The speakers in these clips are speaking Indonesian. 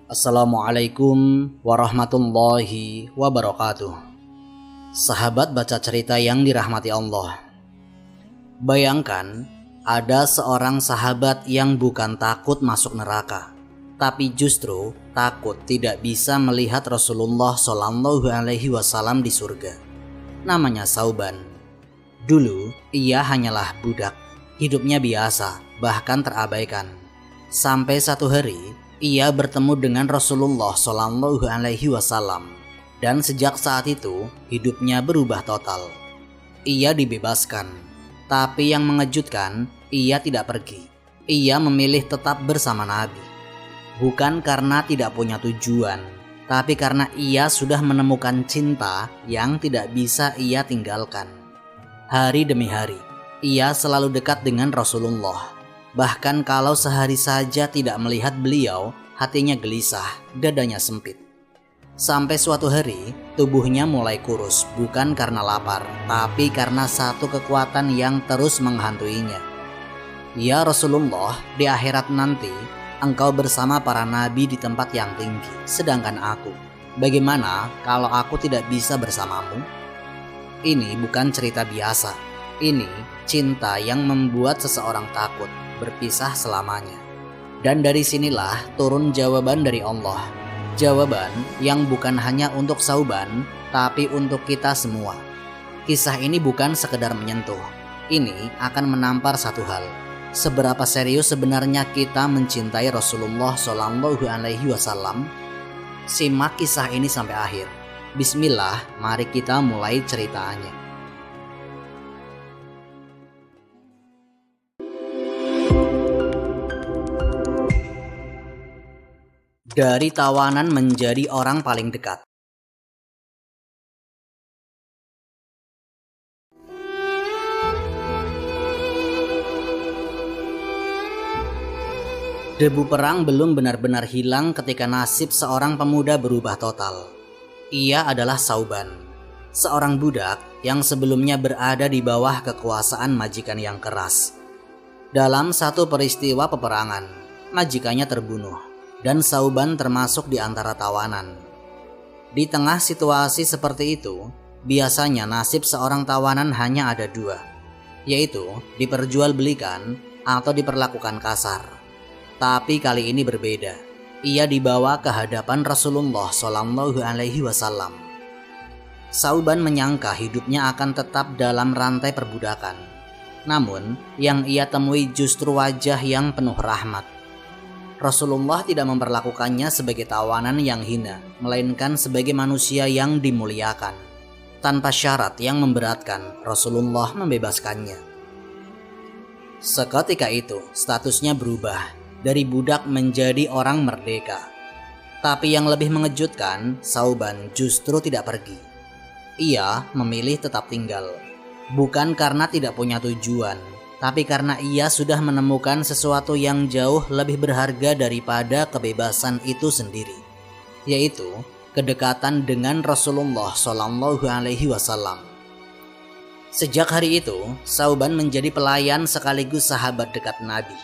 Assalamualaikum warahmatullahi wabarakatuh. Sahabat baca cerita yang dirahmati Allah. Bayangkan ada seorang sahabat yang bukan takut masuk neraka, tapi justru takut tidak bisa melihat Rasulullah SAW di surga. Namanya Sauban. Dulu ia hanyalah budak, hidupnya biasa, bahkan terabaikan. Sampai satu hari ia bertemu dengan Rasulullah SAW, dan sejak saat itu hidupnya berubah total. Ia dibebaskan, tapi yang mengejutkan, ia tidak pergi. Ia memilih tetap bersama Nabi, bukan karena tidak punya tujuan, tapi karena ia sudah menemukan cinta yang tidak bisa ia tinggalkan. Hari demi hari ia selalu dekat dengan Rasulullah. Bahkan kalau sehari saja tidak melihat beliau, hatinya gelisah, dadanya sempit. Sampai suatu hari, tubuhnya mulai kurus, bukan karena lapar, tapi karena satu kekuatan yang terus menghantuinya. Ya Rasulullah, di akhirat nanti, engkau bersama para nabi di tempat yang tinggi, sedangkan aku, bagaimana kalau aku tidak bisa bersamamu? Ini bukan cerita biasa, ini cinta yang membuat seseorang takut berpisah selamanya. Dan dari sinilah turun jawaban dari Allah. Jawaban yang bukan hanya untuk Sauban, tapi untuk kita semua. Kisah ini bukan sekedar menyentuh. Ini akan menampar satu hal. Seberapa serius sebenarnya kita mencintai Rasulullah SAW? Simak kisah ini sampai akhir. Bismillah, mari kita mulai ceritanya. Dari tawanan menjadi orang paling dekat. Debu perang belum benar-benar hilang ketika nasib seorang pemuda berubah total. Ia adalah Sauban, seorang budak yang sebelumnya berada di bawah kekuasaan majikan yang keras. Dalam satu peristiwa peperangan, majikannya terbunuh, dan Sauban termasuk di antara tawanan. Di tengah situasi seperti itu, biasanya nasib seorang tawanan hanya ada dua, yaitu diperjualbelikan atau diperlakukan kasar. Tapi kali ini berbeda. Ia dibawa ke hadapan Rasulullah SAW. Sauban menyangka hidupnya akan tetap dalam rantai perbudakan. Namun, yang ia temui justru wajah yang penuh rahmat. Rasulullah tidak memperlakukannya sebagai tawanan yang hina, melainkan sebagai manusia yang dimuliakan. Tanpa syarat yang memberatkan, Rasulullah membebaskannya. Seketika itu, statusnya berubah dari budak menjadi orang merdeka. Tapi yang lebih mengejutkan, Sauban justru tidak pergi. Ia memilih tetap tinggal, bukan karena tidak punya tujuan, tapi karena ia sudah menemukan sesuatu yang jauh lebih berharga daripada kebebasan itu sendiri, yaitu kedekatan dengan Rasulullah SAW. Sejak hari itu, Sauban menjadi pelayan sekaligus sahabat dekat Nabi.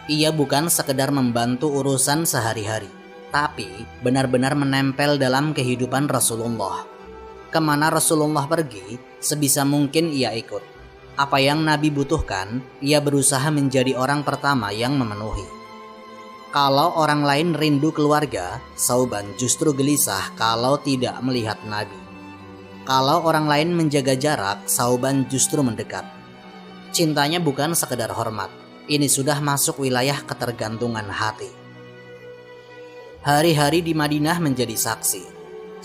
Ia bukan sekedar membantu urusan sehari-hari, tapi benar-benar menempel dalam kehidupan Rasulullah. Kemana Rasulullah pergi, sebisa mungkin ia ikut. Apa yang Nabi butuhkan, ia berusaha menjadi orang pertama yang memenuhi. Kalau orang lain rindu keluarga, Sauban justru gelisah kalau tidak melihat Nabi. Kalau orang lain menjaga jarak, Sauban justru mendekat. Cintanya bukan sekedar hormat, ini sudah masuk wilayah ketergantungan hati. Hari-hari di Madinah menjadi saksi.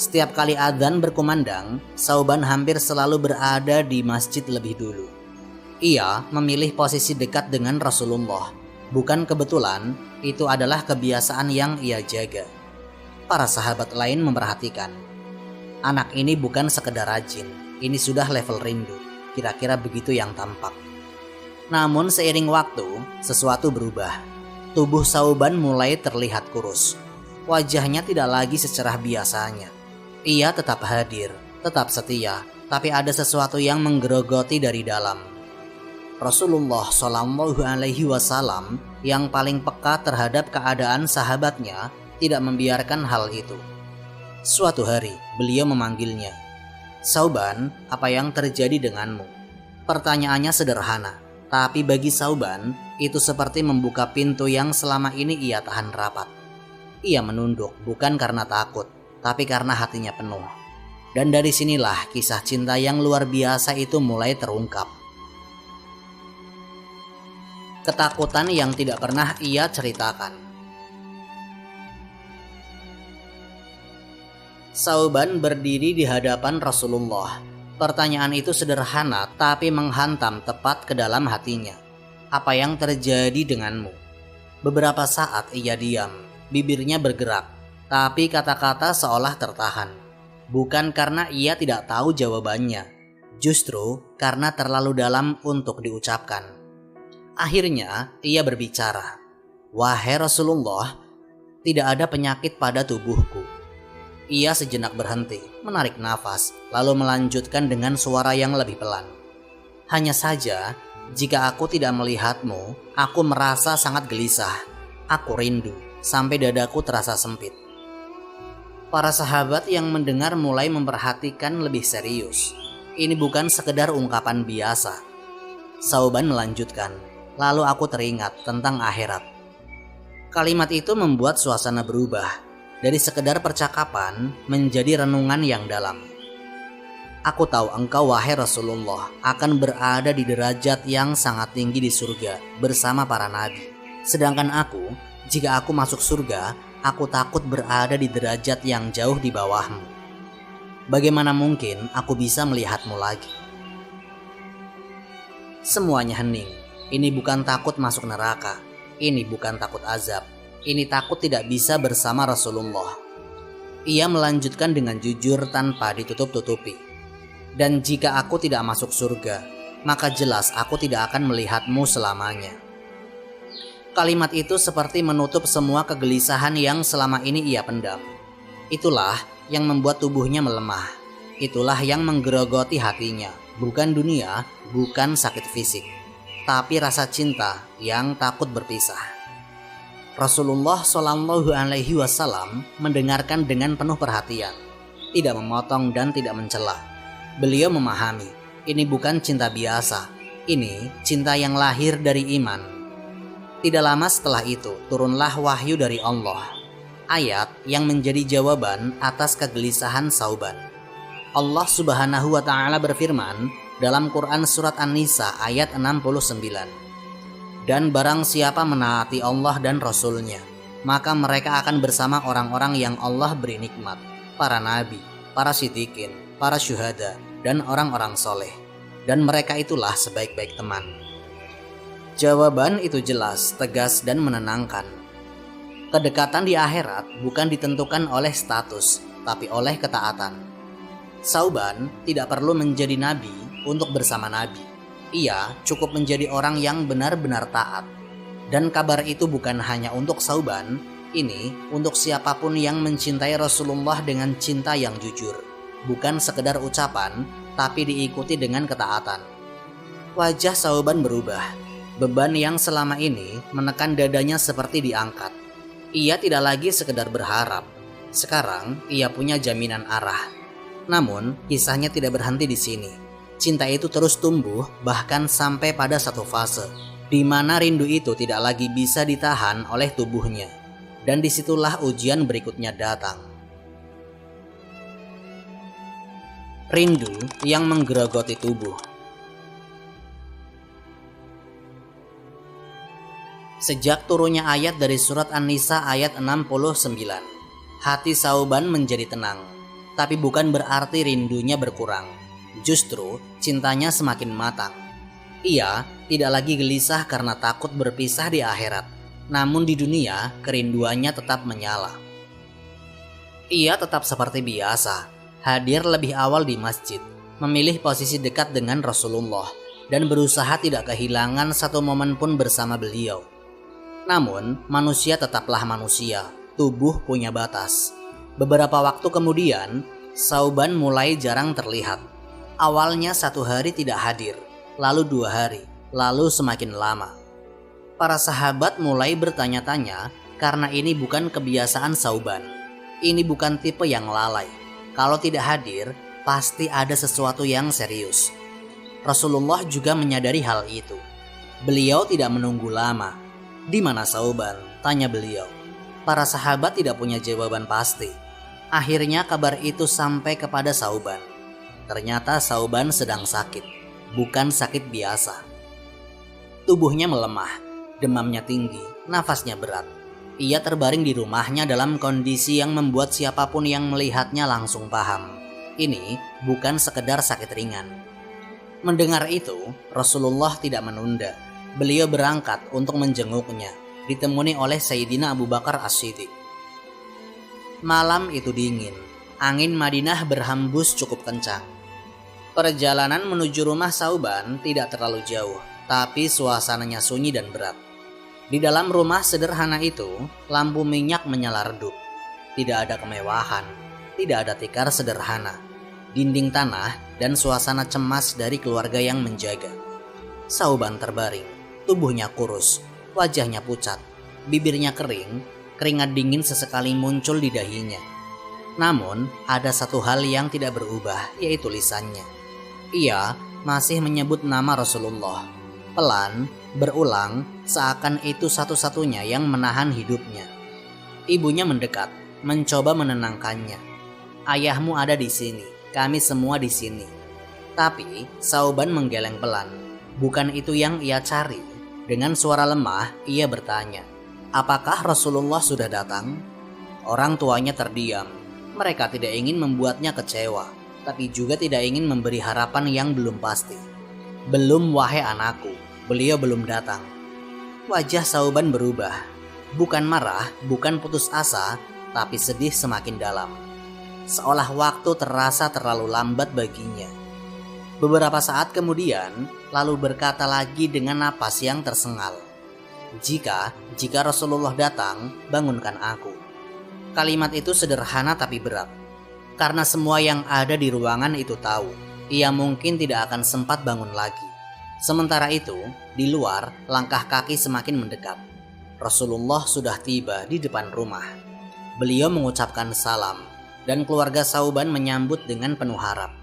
Setiap kali adzan berkumandang, Sauban hampir selalu berada di masjid lebih dulu. Ia memilih posisi dekat dengan Rasulullah. Bukan kebetulan, itu adalah kebiasaan yang ia jaga. Para sahabat lain memperhatikan. Anak ini bukan sekedar rajin, ini sudah level rindu. Kira-kira begitu yang tampak. Namun seiring waktu, sesuatu berubah. Tubuh Sauban mulai terlihat kurus. Wajahnya tidak lagi secerah biasanya. Ia tetap hadir, tetap setia, tapi ada sesuatu yang menggerogoti dari dalam. Rasulullah SAW yang paling peka terhadap keadaan sahabatnya tidak membiarkan hal itu. Suatu hari, beliau memanggilnya. "Sauban, apa yang terjadi denganmu?" Pertanyaannya sederhana, tapi bagi Sauban, itu seperti membuka pintu yang selama ini ia tahan rapat. Ia menunduk bukan karena takut, tapi karena hatinya penuh. Dan dari sinilah kisah cinta yang luar biasa itu mulai terungkap. Ketakutan yang tidak pernah ia ceritakan. Sauban berdiri di hadapan Rasulullah. Pertanyaan itu sederhana tapi menghantam tepat ke dalam hatinya. "Apa yang terjadi denganmu?" Beberapa saat ia diam, bibirnya bergerak, tapi kata-kata seolah tertahan. Bukan karena ia tidak tahu jawabannya, justru karena terlalu dalam untuk diucapkan. Akhirnya ia berbicara, "Wahai Rasulullah, tidak ada penyakit pada tubuhku." Ia sejenak berhenti, menarik nafas, lalu melanjutkan dengan suara yang lebih pelan. "Hanya saja, jika aku tidak melihatmu, aku merasa sangat gelisah. Aku rindu, sampai dadaku terasa sempit." Para sahabat yang mendengar mulai memperhatikan lebih serius. Ini bukan sekedar ungkapan biasa. Sauban melanjutkan, "Lalu aku teringat tentang akhirat." Kalimat itu membuat suasana berubah. Dari sekedar percakapan menjadi renungan yang dalam. "Aku tahu engkau, wahai Rasulullah, akan berada di derajat yang sangat tinggi di surga bersama para nabi. Sedangkan aku, jika aku masuk surga, aku takut berada di derajat yang jauh di bawahmu. Bagaimana mungkin aku bisa melihatmu lagi?" Semuanya hening. Ini bukan takut masuk neraka. Ini bukan takut azab. Ini takut tidak bisa bersama Rasulullah. Ia melanjutkan dengan jujur tanpa ditutup-tutupi. "Dan jika aku tidak masuk surga, maka jelas aku tidak akan melihatmu selamanya." Kalimat itu seperti menutup semua kegelisahan yang selama ini ia pendam. Itulah yang membuat tubuhnya melemah. Itulah yang menggerogoti hatinya. Bukan dunia, bukan sakit fisik, tapi rasa cinta yang takut berpisah. Rasulullah Shallallahu Alaihi Wasallam mendengarkan dengan penuh perhatian, tidak memotong dan tidak mencela. Beliau memahami, ini bukan cinta biasa, ini cinta yang lahir dari iman. Tidak lama setelah itu, turunlah wahyu dari Allah, ayat yang menjadi jawaban atas kegelisahan Sauban. Allah Subhanahu wa Ta'ala berfirman dalam Quran Surat An-Nisa ayat 69. "Dan barang siapa menaati Allah dan Rasul-Nya, maka mereka akan bersama orang-orang yang Allah beri nikmat, para nabi, para siddiqin, para syuhada, dan orang-orang soleh. Dan mereka itulah sebaik-baik teman." Jawaban itu jelas, tegas, dan menenangkan. Kedekatan di akhirat bukan ditentukan oleh status, tapi oleh ketaatan. Sauban tidak perlu menjadi nabi untuk bersama nabi. Ia cukup menjadi orang yang benar-benar taat. Dan kabar itu bukan hanya untuk Sauban, ini untuk siapapun yang mencintai Rasulullah dengan cinta yang jujur. Bukan sekedar ucapan, tapi diikuti dengan ketaatan. Wajah Sauban berubah. Beban yang selama ini menekan dadanya seperti diangkat. Ia tidak lagi sekedar berharap. Sekarang ia punya jaminan arah. Namun kisahnya tidak berhenti di sini. Cinta itu terus tumbuh bahkan sampai pada satu fase di mana rindu itu tidak lagi bisa ditahan oleh tubuhnya. Dan disitulah ujian berikutnya datang. Rindu yang menggerogoti tubuh. Sejak turunnya ayat dari surat An-Nisa ayat 69, hati Sauban menjadi tenang. Tapi bukan berarti rindunya berkurang. Justru cintanya semakin matang. Ia tidak lagi gelisah karena takut berpisah di akhirat. Namun di dunia kerinduannya tetap menyala. Ia tetap seperti biasa, hadir lebih awal di masjid, memilih posisi dekat dengan Rasulullah, dan berusaha tidak kehilangan satu momen pun bersama beliau. Namun manusia tetaplah manusia, tubuh punya batas. Beberapa waktu kemudian, Sauban mulai jarang terlihat. Awalnya 1 hari tidak hadir, lalu 2 hari, lalu semakin lama. Para sahabat mulai bertanya-tanya karena ini bukan kebiasaan Sauban. Ini bukan tipe yang lalai. Kalau tidak hadir, pasti ada sesuatu yang serius. Rasulullah juga menyadari hal itu. Beliau tidak menunggu lama. "Di mana Sauban?" tanya beliau. Para sahabat tidak punya jawaban pasti. Akhirnya kabar itu sampai kepada Sauban. Ternyata Sauban sedang sakit, bukan sakit biasa. Tubuhnya melemah, demamnya tinggi, nafasnya berat. Ia terbaring di rumahnya dalam kondisi yang membuat siapapun yang melihatnya langsung paham. Ini bukan sekedar sakit ringan. Mendengar itu, Rasulullah tidak menunda. Beliau berangkat untuk menjenguknya, ditemani oleh Sayyidina Abu Bakar As-Siddiq. Malam itu dingin, angin Madinah berhembus cukup kencang. Perjalanan menuju rumah Sauban tidak terlalu jauh, tapi suasananya sunyi dan berat. Di dalam rumah sederhana itu, lampu minyak menyala redup. Tidak ada kemewahan, tidak ada tikar sederhana, dinding tanah, dan suasana cemas dari keluarga yang menjaga. Sauban terbaring, tubuhnya kurus, wajahnya pucat, bibirnya kering, keringat dingin sesekali muncul di dahinya. Namun, ada satu hal yang tidak berubah, yaitu lisannya. Ia masih menyebut nama Rasulullah. Pelan, berulang, seakan itu satu-satunya yang menahan hidupnya. Ibunya mendekat, mencoba menenangkannya. "Ayahmu ada di sini, kami semua di sini." Tapi Sauban menggeleng pelan. Bukan itu yang ia cari. Dengan suara lemah, ia bertanya, "Apakah Rasulullah sudah datang?" Orang tuanya terdiam. Mereka tidak ingin membuatnya kecewa, tapi juga tidak ingin memberi harapan yang belum pasti. "Belum, wahai anakku, beliau belum datang." Wajah Sauban berubah. Bukan marah, bukan putus asa, tapi sedih semakin dalam. Seolah waktu terasa terlalu lambat baginya. Beberapa saat kemudian, lalu berkata lagi dengan napas yang tersengal, Jika Rasulullah datang, bangunkan aku." Kalimat itu sederhana tapi berat. Karena semua yang ada di ruangan itu tahu, ia mungkin tidak akan sempat bangun lagi. Sementara itu, di luar, langkah kaki semakin mendekat. Rasulullah sudah tiba di depan rumah. Beliau mengucapkan salam, dan keluarga Sauban menyambut dengan penuh harap.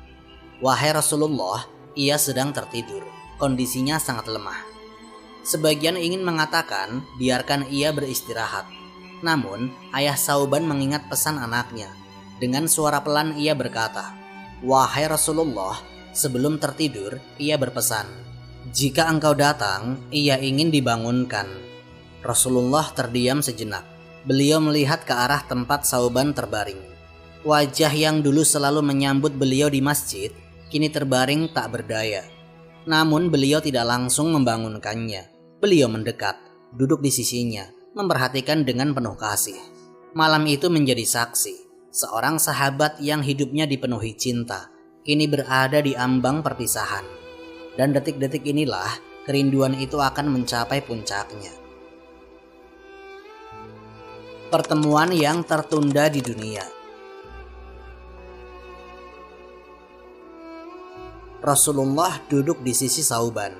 "Wahai Rasulullah," ia sedang tertidur, kondisinya sangat lemah. Sebagian ingin mengatakan, biarkan ia beristirahat. Namun, ayah Sauban mengingat pesan anaknya. Dengan suara pelan ia berkata, "Wahai Rasulullah," sebelum tertidur ia berpesan, "Jika engkau datang, ia ingin dibangunkan." Rasulullah terdiam sejenak. Beliau melihat ke arah tempat Sauban terbaring. Wajah yang dulu selalu menyambut beliau di masjid, kini terbaring tak berdaya. Namun beliau tidak langsung membangunkannya. Beliau mendekat, duduk di sisinya, memperhatikan dengan penuh kasih. Malam itu menjadi saksi. Seorang sahabat yang hidupnya dipenuhi cinta, kini berada di ambang perpisahan. Dan detik-detik inilah kerinduan itu akan mencapai puncaknya. Pertemuan yang tertunda di dunia. Rasulullah duduk di sisi Sauban.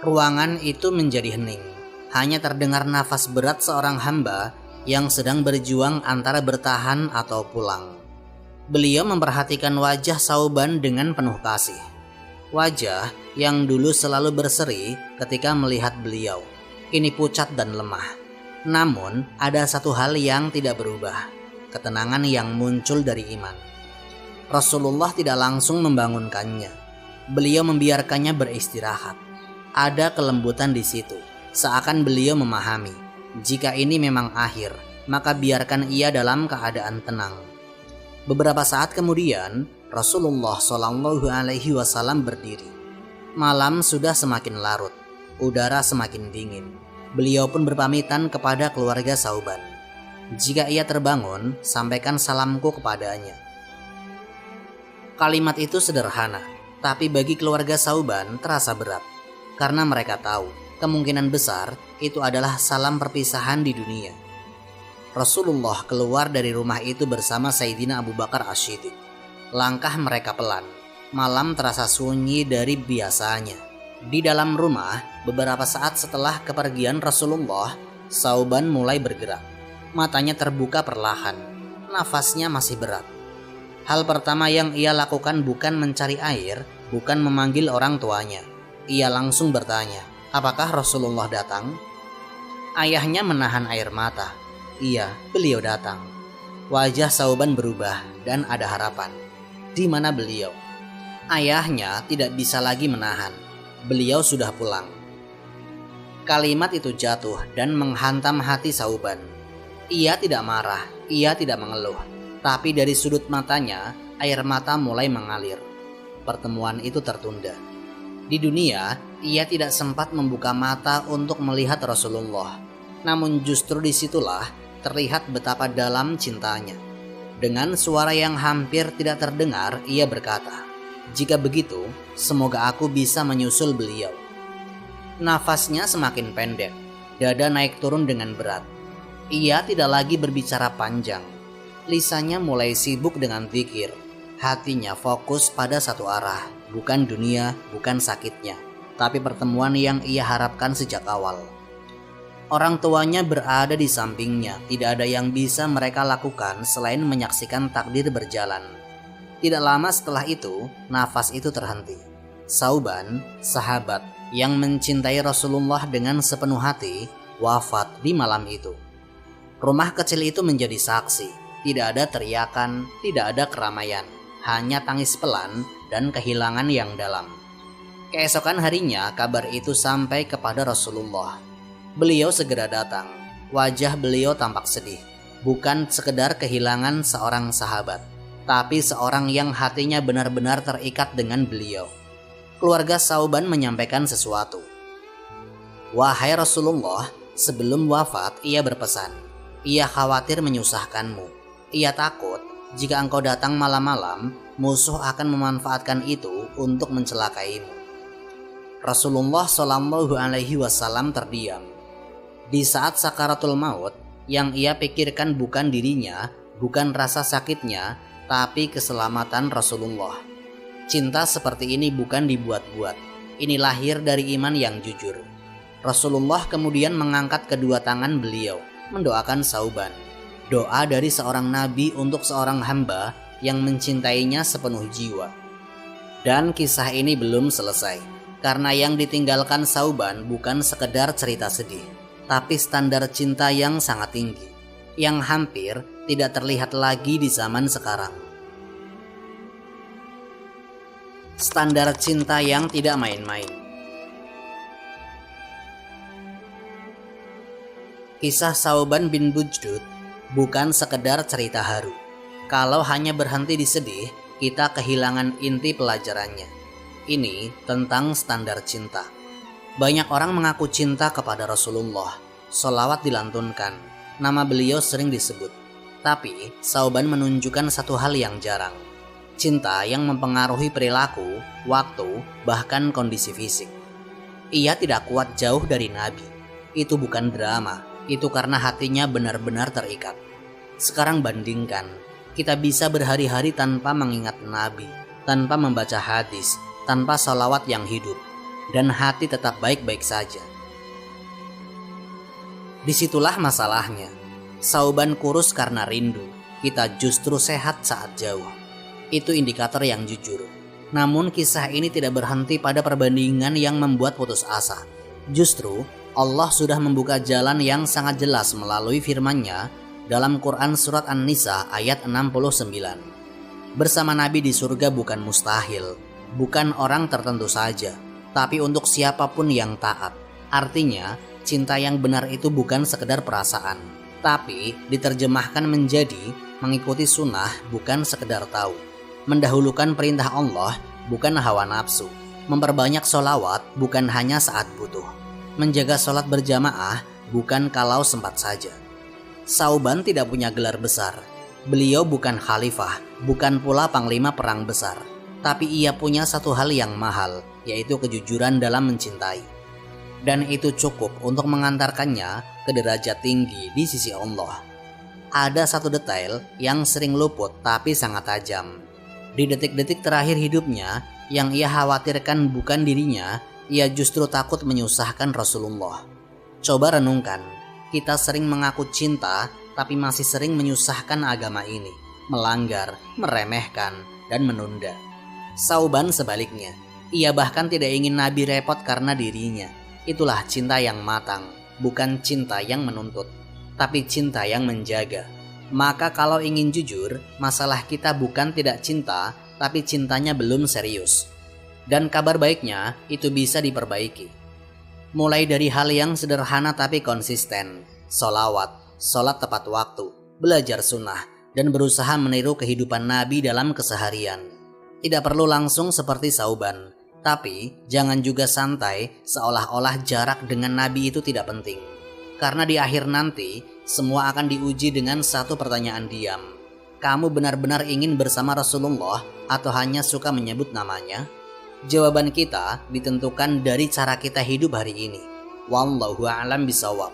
Ruangan itu menjadi hening. Hanya terdengar nafas berat seorang hamba yang sedang berjuang antara bertahan atau pulang. Beliau memperhatikan wajah Sauban dengan penuh kasih. Wajah yang dulu selalu berseri ketika melihat beliau, kini pucat dan lemah. Namun ada satu hal yang tidak berubah, ketenangan yang muncul dari iman. Rasulullah tidak langsung membangunkannya. Beliau membiarkannya beristirahat. Ada kelembutan di situ, seakan beliau memahami. Jika ini memang akhir, maka biarkan ia dalam keadaan tenang. Beberapa saat kemudian, Rasulullah SAW berdiri. Malam sudah semakin larut, udara semakin dingin. Beliau pun berpamitan kepada keluarga Sauban. "Jika ia terbangun, sampaikan salamku kepadanya." Kalimat itu sederhana, tapi bagi keluarga Sauban terasa berat. Karena mereka tahu, kemungkinan besar itu adalah salam perpisahan di dunia. Rasulullah keluar dari rumah itu bersama Sayyidina Abu Bakar As-Siddiq. Langkah mereka pelan. Malam terasa sunyi dari biasanya. Di dalam rumah, beberapa saat setelah kepergian Rasulullah, Sauban mulai bergerak. Matanya terbuka perlahan, nafasnya masih berat. Hal pertama yang ia lakukan bukan mencari air, bukan memanggil orang tuanya. Ia langsung bertanya, apakah Rasulullah datang? Ayahnya menahan air mata. Iya, beliau datang. Wajah Sauban berubah dan ada harapan. Di mana beliau? Ayahnya tidak bisa lagi menahan. Beliau sudah pulang. Kalimat itu jatuh dan menghantam hati Sauban. Ia tidak marah, ia tidak mengeluh. Tapi dari sudut matanya, air mata mulai mengalir. Pertemuan itu tertunda. Di dunia, ia tidak sempat membuka mata untuk melihat Rasulullah. Namun justru disitulah terlihat betapa dalam cintanya. Dengan suara yang hampir tidak terdengar, ia berkata, "Jika begitu, semoga aku bisa menyusul beliau." Nafasnya semakin pendek, dada naik turun dengan berat. Ia tidak lagi berbicara panjang. Lisannya mulai sibuk dengan zikir. Hatinya fokus pada satu arah, bukan dunia, bukan sakitnya, tapi pertemuan yang ia harapkan sejak awal. Orang tuanya berada di sampingnya, tidak ada yang bisa mereka lakukan selain menyaksikan takdir berjalan. Tidak lama setelah itu, nafas itu terhenti. Sauban, sahabat yang mencintai Rasulullah dengan sepenuh hati, wafat di malam itu. Rumah kecil itu menjadi saksi. Tidak ada teriakan, tidak ada keramaian, hanya tangis pelan dan kehilangan yang dalam. Keesokan harinya, kabar itu sampai kepada Rasulullah. Beliau segera datang. Wajah beliau tampak sedih. Bukan sekedar kehilangan seorang sahabat, tapi seorang yang hatinya benar-benar terikat dengan beliau. Keluarga Sauban menyampaikan sesuatu. "Wahai Rasulullah, sebelum wafat ia berpesan, ia khawatir menyusahkanmu. Ia takut jika engkau datang malam-malam, musuh akan memanfaatkan itu untuk mencelakaimu." Rasulullah Shallallahu Alaihi Wasallam terdiam. Di saat sakaratul maut, yang ia pikirkan bukan dirinya, bukan rasa sakitnya, tapi keselamatan Rasulullah. Cinta seperti ini bukan dibuat-buat. Ini lahir dari iman yang jujur. Rasulullah kemudian mengangkat kedua tangan beliau, mendoakan Sauban. Doa dari seorang nabi untuk seorang hamba yang mencintainya sepenuh jiwa. Dan kisah ini belum selesai, karena yang ditinggalkan Sauban bukan sekedar cerita sedih, tapi standar cinta yang sangat tinggi, yang hampir tidak terlihat lagi di zaman sekarang. Standar cinta yang tidak main-main. Kisah Sauban bin Bujdud bukan sekedar cerita haru. Kalau hanya berhenti di sedih, kita kehilangan inti pelajarannya. Ini tentang standar cinta. Banyak orang mengaku cinta kepada Rasulullah. Sholawat dilantunkan, nama beliau sering disebut. Tapi Sauban menunjukkan satu hal yang jarang. Cinta yang mempengaruhi perilaku, waktu, bahkan kondisi fisik. Ia tidak kuat jauh dari Nabi. Itu bukan drama, itu karena hatinya benar-benar terikat. Sekarang bandingkan, kita bisa berhari-hari tanpa mengingat Nabi, tanpa membaca hadis, tanpa sholawat yang hidup, dan hati tetap baik-baik saja. Disitulah masalahnya. Sauban kurus karena rindu, kita justru sehat saat jauh. Itu indikator yang jujur. Namun kisah ini tidak berhenti pada perbandingan yang membuat putus asa. Justru Allah sudah membuka jalan yang sangat jelas melalui firman-Nya dalam Quran Surat An-Nisa ayat 69. Bersama Nabi di surga bukan mustahil, bukan orang tertentu saja, tapi untuk siapapun yang taat. Artinya, cinta yang benar itu bukan sekedar perasaan, tapi diterjemahkan menjadi mengikuti sunnah, bukan sekedar tahu. Mendahulukan perintah Allah, bukan hawa nafsu. Memperbanyak sholawat, bukan hanya saat butuh. Menjaga sholat berjamaah, bukan kalau sempat saja. Sauban tidak punya gelar besar. Beliau bukan khalifah, bukan pula panglima perang besar. Tapi ia punya satu hal yang mahal, yaitu kejujuran dalam mencintai. Dan itu cukup untuk mengantarkannya ke derajat tinggi di sisi Allah. Ada satu detail yang sering luput tapi sangat tajam. Di detik-detik terakhir hidupnya, yang ia khawatirkan bukan dirinya, ia justru takut menyusahkan Rasulullah. Coba renungkan, kita sering mengaku cinta, tapi masih sering menyusahkan agama ini, melanggar, meremehkan, dan menunda. Sauban sebaliknya, ia bahkan tidak ingin Nabi repot karena dirinya. Itulah cinta yang matang, bukan cinta yang menuntut, tapi cinta yang menjaga. Maka kalau ingin jujur, masalah kita bukan tidak cinta, tapi cintanya belum serius. Dan kabar baiknya, itu bisa diperbaiki. Mulai dari hal yang sederhana tapi konsisten, sholawat, sholat tepat waktu, belajar sunnah, dan berusaha meniru kehidupan Nabi dalam keseharian. Tidak perlu langsung seperti Sauban, tapi jangan juga santai seolah-olah jarak dengan Nabi itu tidak penting. Karena di akhir nanti, semua akan diuji dengan satu pertanyaan diam. Kamu benar-benar ingin bersama Rasulullah atau hanya suka menyebut namanya? Jawaban kita ditentukan dari cara kita hidup hari ini. Wallahu a'lam bishawab.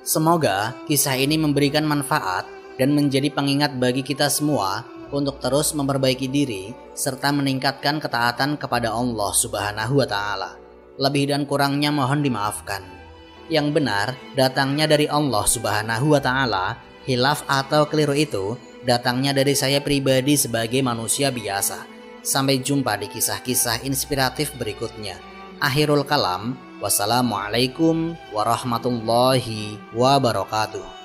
Semoga kisah ini memberikan manfaat dan menjadi pengingat bagi kita semua untuk terus memperbaiki diri serta meningkatkan ketaatan kepada Allah Subhanahu wa Ta'ala. Lebih dan kurangnya mohon dimaafkan. Yang benar datangnya dari Allah Subhanahu wa Ta'ala, hilaf atau keliru itu datangnya dari saya pribadi sebagai manusia biasa. Sampai jumpa di kisah-kisah inspiratif berikutnya. Akhirul kalam, wassalamualaikum warahmatullahi wabarakatuh.